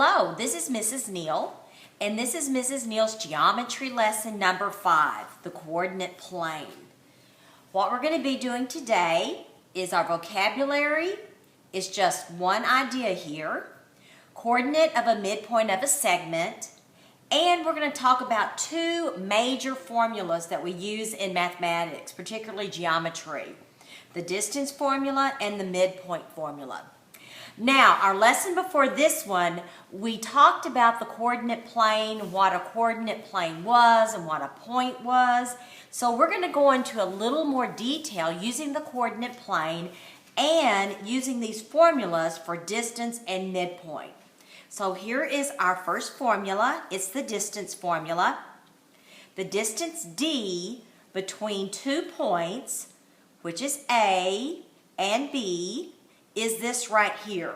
Hello, this is Mrs. Neill, and this is Mrs. Neill's geometry lesson number 5, the coordinate plane. What we're going to be doing today is our vocabulary is just one idea here, coordinate of a midpoint of a segment, and we're going to talk about two major formulas that we use in mathematics, particularly geometry, the distance formula and the midpoint formula. Now, our lesson before this one, we talked about the coordinate plane, what a coordinate plane was and what a point was. So we're going to go into a little more detail using the coordinate plane and using these formulas for distance and midpoint. So here is our first formula. It's the distance formula. The distance D between 2 points, which is A and B, is this right here.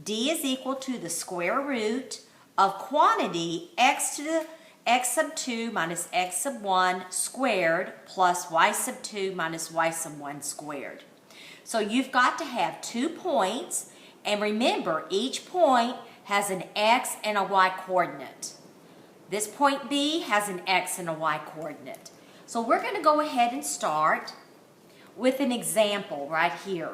D is equal to the square root of quantity x to the x sub 2 minus x sub 1 squared plus y sub 2 minus y sub 1 squared. So you've got to have 2 points, and remember each point has an x and a y coordinate. This point B has an x and a y coordinate. So we're going to go ahead and start with an example right here.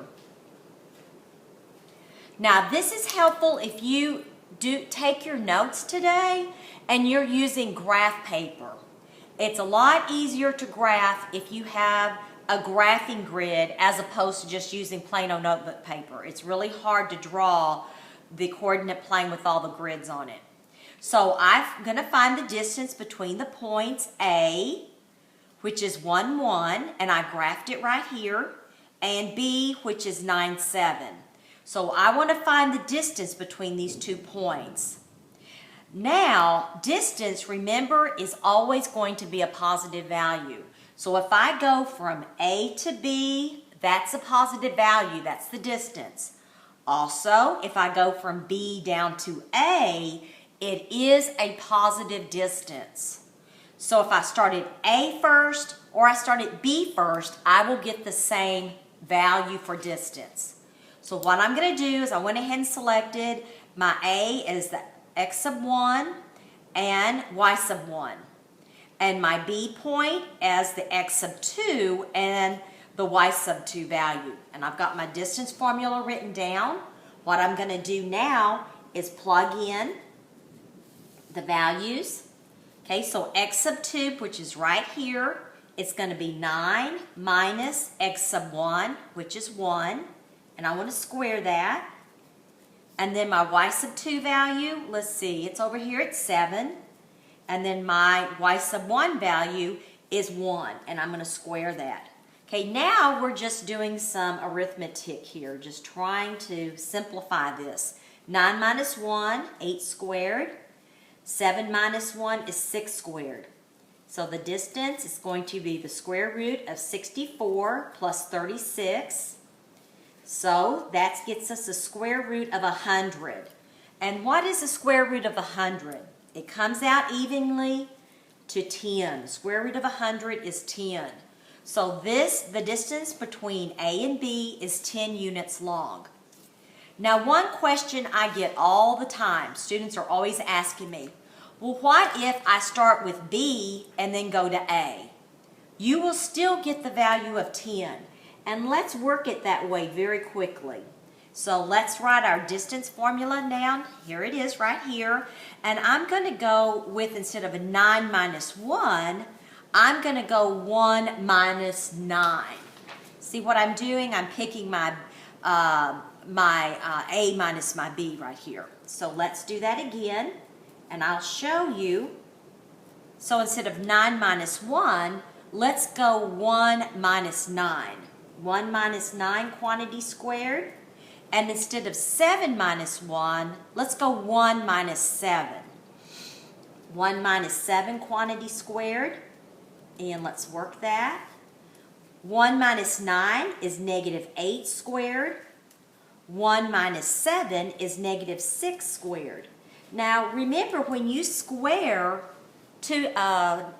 Now this is helpful if you do take your notes today and you're using graph paper. It's a lot easier to graph if you have a graphing grid as opposed to just using plain old notebook paper. It's really hard to draw the coordinate plane with all the grids on it. So I'm going to find the distance between the points A, which is 1, 1, and I graphed it right here, and B, which is 9, 7. So I want to find the distance between these 2 points. Now, distance, remember, is always going to be a positive value. So if I go from A to B, that's a positive value. That's the distance. Also, if I go from B down to A, it is a positive distance. So if I started A first or I started B first, I will get the same value for distance. So what I'm going to do is I went ahead and selected my A as the x sub 1 and y sub 1. And my B point as the x sub 2 and the y sub 2 value. And I've got my distance formula written down. What I'm going to do now is plug in the values. Okay, so x sub 2, which is right here, it's going to be 9 minus x sub 1, which is 1. And I want to square that. And then my y sub 2 value, let's see, it's over here at 7. And then my y sub 1 value is 1. And I'm going to square that. Okay, now we're just doing some arithmetic here, just trying to simplify this. 9 minus 1, 8 squared. 7 minus 1 is 6 squared. So the distance is going to be the square root of 64 plus 36. So that gets us the square root of 100. And what is the square root of 100? It comes out evenly to 10. The square root of 100 is 10. So the distance between A and B is 10 units long. Now one question I get all the time, students are always asking me, well, what if I start with B and then go to A? You will still get the value of 10. And let's work it that way very quickly. So let's write our distance formula down. Here it is right here. And I'm going to go with, instead of a 9 minus 1, I'm going to go 1 minus 9. See what I'm doing? I'm picking my A minus my B right here. So let's do that again. And I'll show you. So instead of 9 minus 1, let's go 1 minus 9. 1 minus 9 quantity squared. And instead of 7 minus 1, let's go 1 minus 7. 1 minus 7 quantity squared. And let's work that. 1 minus 9 is negative 8 squared. 1 minus 7 is negative 6 squared. Now remember, when you square to a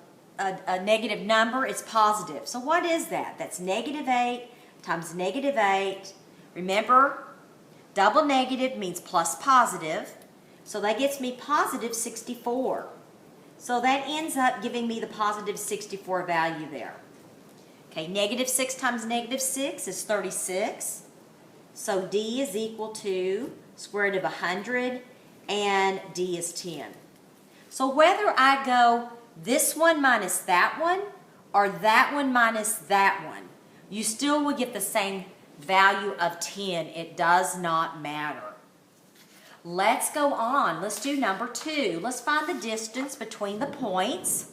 negative number, it's positive. So what is that? That's negative 8 times negative 8. Remember, double negative means plus positive. So that gets me positive 64. So that ends up giving me the positive 64 value there. Okay, negative 6 times negative 6 is 36. So D is equal to square root of 100, and D is 10. So whether I go this one minus that one, or that one minus that one, you still will get the same value of 10. It does not matter. Let's go on. Let's do number 2. Let's find the distance between the points.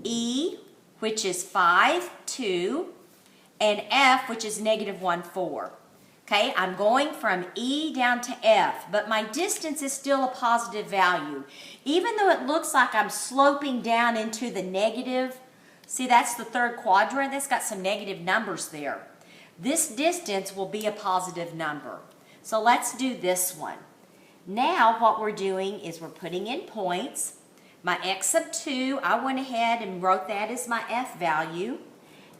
E, which is 5, 2, and F, which is negative 1, 4. Okay, I'm going from E down to F, but my distance is still a positive value. Even though it looks like I'm sloping down into the negative, see, that's the third quadrant. That's got some negative numbers there. This distance will be a positive number. So let's do this one. Now what we're doing is we're putting in points. My x sub 2, I went ahead and wrote that as my F value,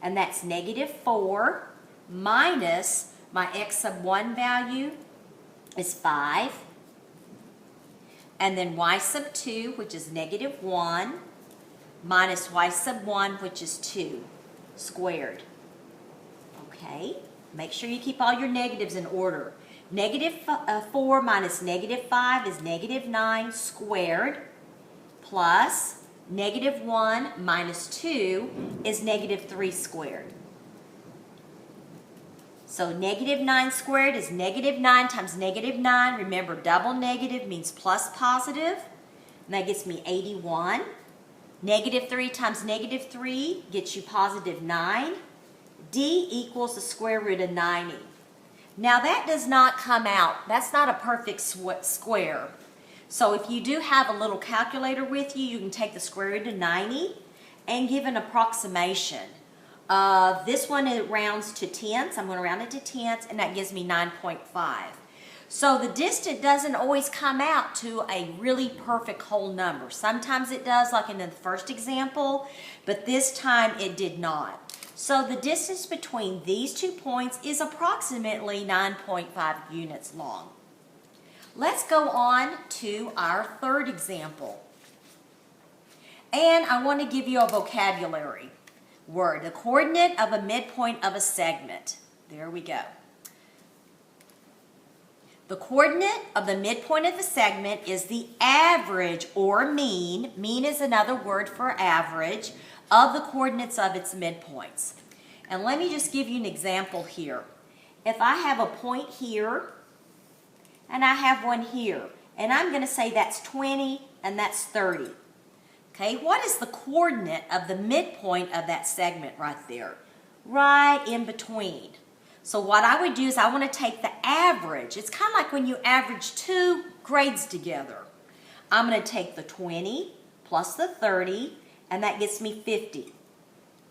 and that's negative 4 minus my x sub 1 value is 5, and then y sub 2, which is negative 1, minus y sub 1, which is 2, squared. Okay, make sure you keep all your negatives in order. Negative 4 minus negative 5 is negative 9 squared, plus negative 1 minus 2 is negative 3 squared. So negative 9 squared is negative 9 times negative 9. Remember, double negative means plus positive. And that gets me 81. Negative 3 times negative 3 gets you positive 9. D equals the square root of 90. Now that does not come out. That's not a perfect square. So if you do have a little calculator with you, you can take the square root of 90 and give an approximation. This one, it rounds to tenths. I'm going to round it to tenths, and that gives me 9.5. So the distance doesn't always come out to a really perfect whole number. Sometimes it does, like in the first example, but this time it did not. So the distance between these 2 points is approximately 9.5 units long. Let's go on to our third example. And I want to give you a vocabulary word, the coordinate of a midpoint of a segment. There we go. The coordinate of the midpoint of the segment is the average or mean. Mean is another word for average of the coordinates of its midpoints. And let me just give you an example here. If I have a point here and I have one here, and I'm going to say that's 20 and that's 30. Okay, what is the coordinate of the midpoint of that segment right there? Right in between. So what I would do is I want to take the average. It's kind of like when you average 2 grades together. I'm going to take the 20 plus the 30, and that gets me 50.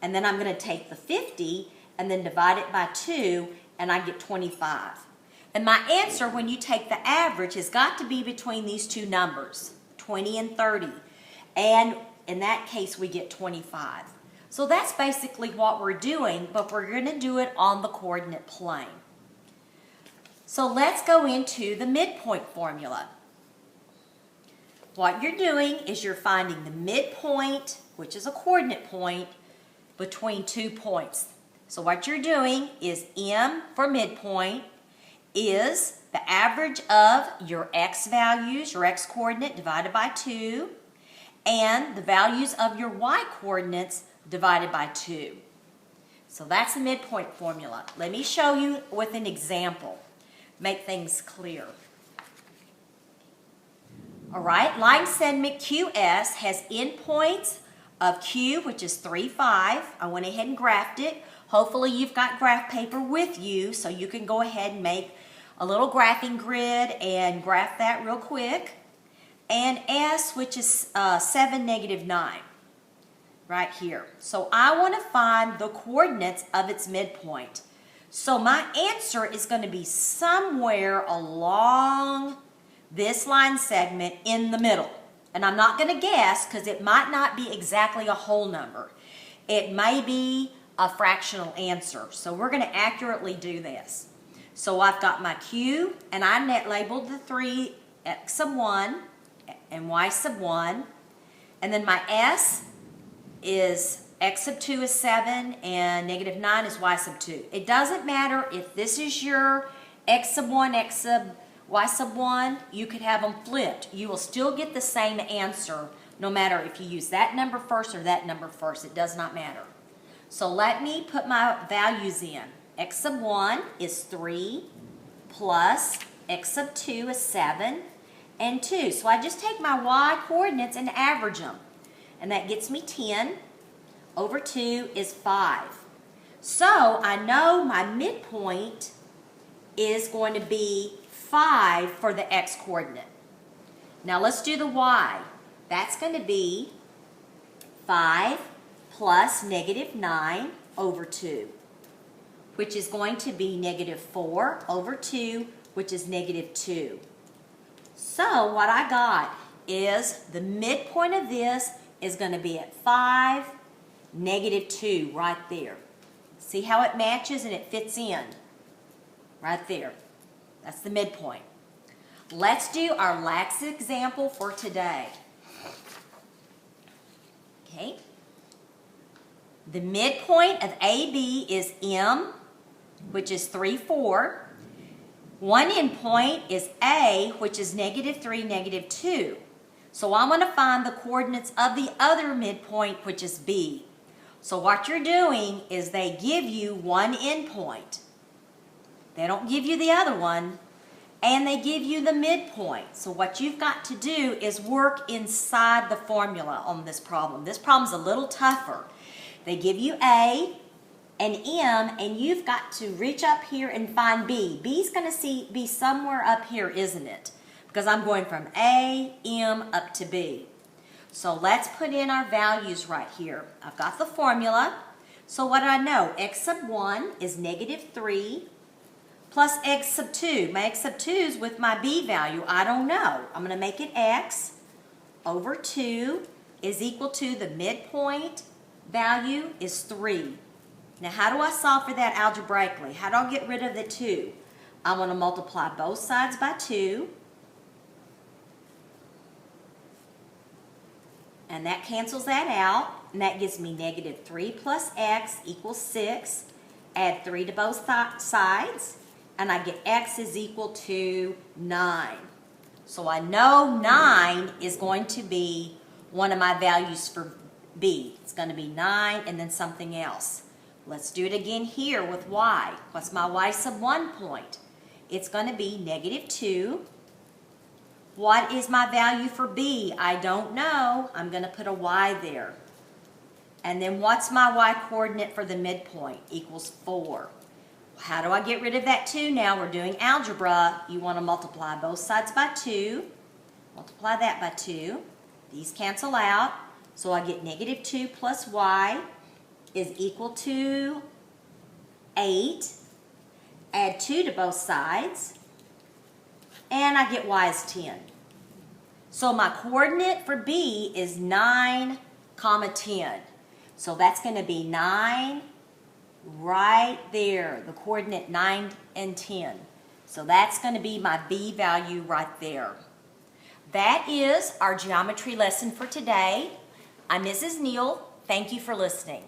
And then I'm going to take the 50 and then divide it by 2, and I get 25. And my answer when you take the average has got to be between these two numbers, 20 and 30. And in that case, we get 25. So that's basically what we're doing, but we're going to do it on the coordinate plane. So let's go into the midpoint formula. What you're doing is you're finding the midpoint, which is a coordinate point, between 2 points. So what you're doing is M for midpoint is the average of your x values, your x coordinate divided by 2, and the values of your y coordinates divided by 2. So that's the midpoint formula. Let me show you with an example. Make things clear. All right, line segment QS has endpoints of Q, which is 3, 5. I went ahead and graphed it. Hopefully you've got graph paper with you so you can go ahead and make a little graphing grid and graph that real quick. And S, which is 7, negative 9, right here. So I want to find the coordinates of its midpoint. So my answer is going to be somewhere along this line segment in the middle. And I'm not going to guess because it might not be exactly a whole number. It may be a fractional answer. So we're going to accurately do this. So I've got my Q, and I net labeled the 3 x sub 1 and y sub 1. And then my s is x sub 2 is 7 and negative 9 is y sub 2. It doesn't matter if this is your x sub 1, x sub y sub 1. You could have them flipped. You will still get the same answer no matter if you use that number first or that number first. It does not matter. So let me put my values in. X sub 1 is 3 plus x sub 2 is 7 and 2. So I just take my y coordinates and average them. And that gets me 10 over 2 is 5. So I know my midpoint is going to be 5 for the x coordinate. Now let's do the y. That's going to be 5 plus negative 9 over 2, which is going to be negative 4 over 2, which is negative 2. So what I got is the midpoint of this is going to be at 5, negative 2 right there. See how it matches and it fits in? Right there. That's the midpoint. Let's do our last example for today. Okay. The midpoint of AB is M, which is 3, 4. One endpoint is A, which is negative 3, negative 2. So I'm going to find the coordinates of the other midpoint, which is B. So what you're doing is they give you one endpoint. They don't give you the other one, and they give you the midpoint. So what you've got to do is work inside the formula on this problem. This problem's a little tougher. They give you A and M, and you've got to reach up here and find B. B's going to be somewhere up here, isn't it? Because I'm going from A, M, up to B. So let's put in our values right here. I've got the formula. So what do I know? X sub 1 is negative 3 plus x sub 2. My x sub 2 is with my B value. I don't know. I'm going to make it x over 2 is equal to the midpoint value is 3. Now how do I solve for that algebraically? How do I get rid of the 2? I want to multiply both sides by 2. And that cancels that out. And that gives me negative 3 plus x equals 6. Add 3 to both sides. And I get x is equal to 9. So I know 9 is going to be one of my values for B. It's going to be 9 and then something else. Let's do it again here with y. What's my y sub 1 point? It's going to be negative 2. What is my value for B? I don't know. I'm going to put a y there. And then what's my y coordinate for the midpoint? Equals 4. How do I get rid of that 2 now? We're doing algebra. You want to multiply both sides by 2. Multiply that by 2. These cancel out. So I get negative 2 plus y is equal to 8. Add 2 to both sides. And I get y is 10. So my coordinate for B is 9, 10. So that's going to be 9 right there, the coordinate 9 and 10. So that's going to be my B value right there. That is our geometry lesson for today. I'm Mrs. Neill. Thank you for listening.